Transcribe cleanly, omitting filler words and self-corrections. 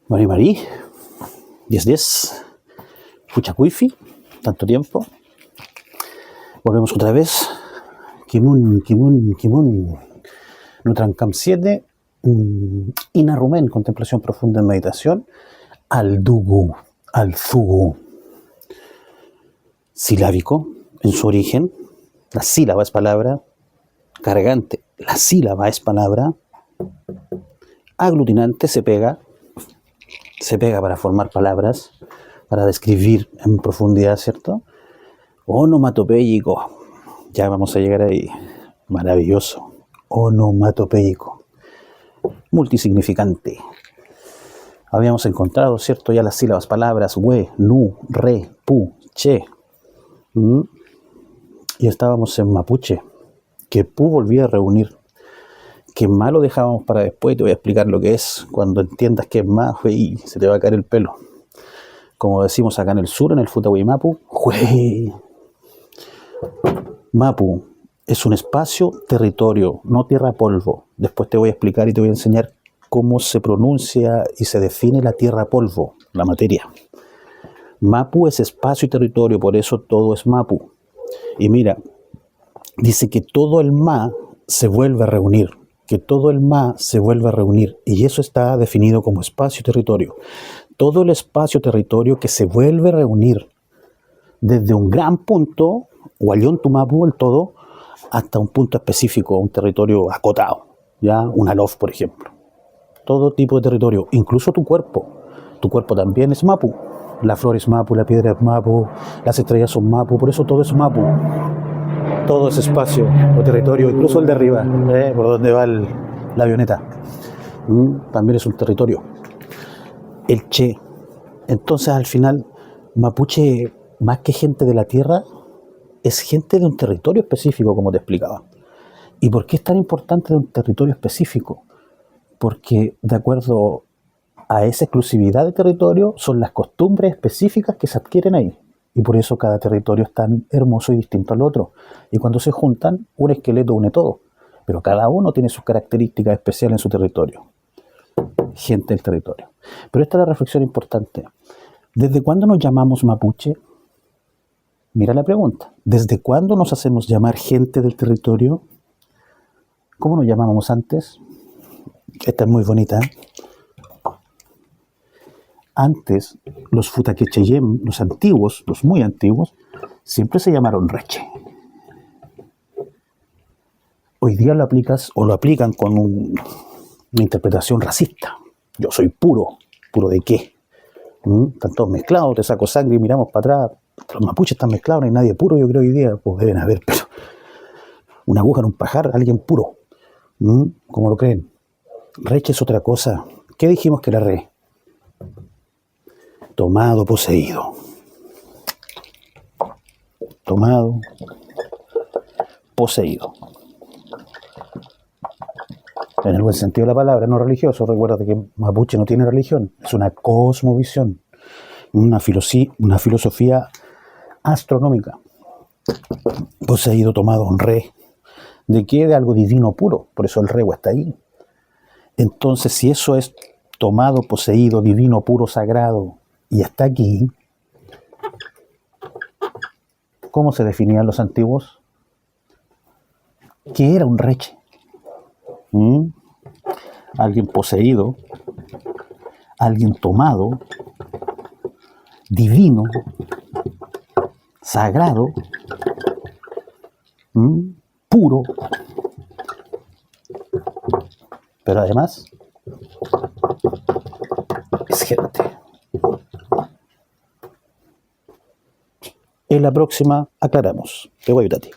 Mari Mari, 10-10, Fuchakuifi, tanto tiempo. Volvemos otra vez. Kimun. Nutrancam 7, Inarumen, contemplación profunda en meditación. Al Zugu. Silábico, en su origen. La sílaba es palabra. Cargante, la sílaba es palabra. Aglutinante, se pega para formar palabras, para describir en profundidad, ¿cierto? Onomatopéyico, ya vamos a llegar ahí, maravilloso. Onomatopéyico, multisignificante. Habíamos encontrado, ¿cierto? Ya las sílabas, palabras, we, nu, re, pu, che. Y estábamos en mapuche, que pu volvía a reunir. Que más lo dejábamos para después, te voy a explicar lo que es. Cuando entiendas que es más, y se te va a caer el pelo. Como decimos acá en el sur, en el Futawi Mapu, Mapu es un espacio, territorio, no tierra polvo. Después te voy a explicar y te voy a enseñar cómo se pronuncia y se define la tierra polvo, la materia. Mapu es espacio y territorio, por eso todo es Mapu. Y mira, dice que todo el Ma se vuelve a reunir. Y eso está definido como espacio y territorio. Todo el espacio-territorio que se vuelve a reunir desde un gran punto, Huayón Tumapu, el todo, hasta un punto específico, un territorio acotado, ¿ya? Un alof, por ejemplo. Todo tipo de territorio, incluso tu cuerpo. Tu cuerpo también es Mapu. La flor es Mapu, la piedra es Mapu, las estrellas son Mapu, por eso todo es Mapu. Todo es espacio o territorio, incluso el de arriba, por donde va la avioneta. También es un territorio. El Che. Entonces, al final, mapuche, más que gente de la tierra, es gente de un territorio específico, como te explicaba. ¿Y por qué es tan importante de un territorio específico? Porque, de acuerdo a esa exclusividad de territorio, son las costumbres específicas que se adquieren ahí. Y por eso cada territorio es tan hermoso y distinto al otro. Y cuando se juntan, un esqueleto une todo. Pero cada uno tiene sus características especiales en su territorio. Gente del territorio. Pero esta es la reflexión importante. ¿Desde cuándo nos llamamos mapuche? Mira la pregunta. ¿Desde cuándo nos hacemos llamar gente del territorio? ¿Cómo nos llamábamos antes? Esta es muy bonita. Antes, los Futaquecheyem, los antiguos, los muy antiguos, siempre se llamaron reche. Hoy día lo aplicas o lo aplican con una interpretación racista. Yo soy puro. ¿Puro de qué? Están todos mezclados, te saco sangre y miramos para atrás. Los mapuches están mezclados, no hay nadie puro, yo creo hoy día. Pues deben haber, pero una aguja en un pajar, alguien puro. ¿Cómo lo creen? Reche es otra cosa. ¿Qué dijimos que era re? Tomado, poseído. Tomado, poseído. En el buen sentido de la palabra, no religioso. Recuerda que mapuche no tiene religión. Es una cosmovisión. Una filosofía astronómica. Poseído, tomado, un re. ¿De qué? De algo divino puro. Por eso el rego está ahí. Entonces, si eso es tomado, poseído, divino, puro, sagrado, y está aquí, ¿cómo se definían los antiguos? ¿Qué era un reche? Alguien poseído, alguien tomado, divino, sagrado, puro, pero además es gente. En la próxima aclaramos. Te voy a ayudar a ti.